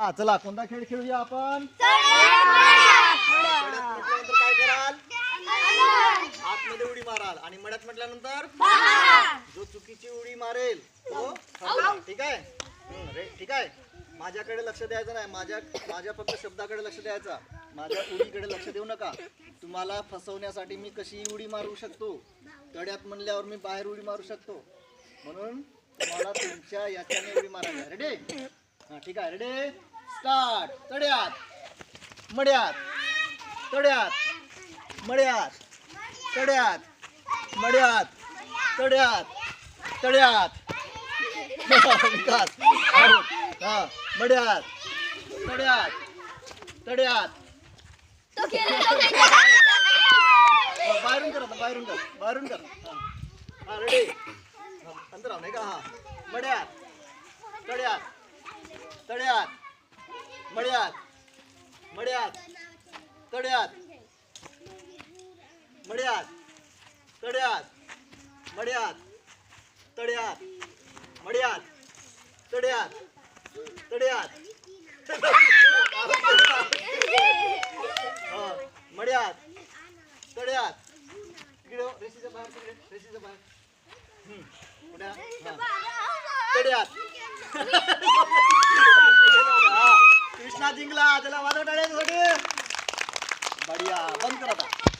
हा चला कोणता खेळ खेळूया आपण? मड्यात म्हटल्यानंतर काय कराल? आतमध्ये उडी माराल आणि मड्यात म्हटल्यानंतर जो चुकीची उडी मारेल तो हरला. ठीक आहे? ठीक आहे. माझ्याकडे लक्ष द्यायचं नाही, माझ्या फक्त शब्दाकडे लक्ष द्यायचं, माझ्या उडीकडे लक्ष देऊ नका. तुम्हाला फसवण्यासाठी मी कशी उडी मारू शकतो, तड्यात म्हणल्यावर मी बाहेर उडी मारू शकतो, म्हणून तुम्हाला तुमच्या याच्याने उडी मारायची. रेडी? हा ठीक आहे. Ready start. तड्यात मड्यात तड्यात मड्यात तड्यात मड्यात तड्यात तड्यात विकास हा मड्यात तड्यात तड्यात बाहेरून कर, बाहेरून कर, बाहेरून कर. हा रेडी. अंतराव नाही का? हा मड्यात तड्यात तड्यात मड्यात मड्यात तड्यात मड्यात तड्यात मड्यात तड्यात मड्यात तड्यात तड्यात मड्यात तड्यात तिकडे रेषेच्या बाहेर, तिकडे रेषेच्या बाहेर तड्यात. कृष्णा जिंकला. त्याला वाजव टाळ्यांसाठी. बढिया. बंद करा आता.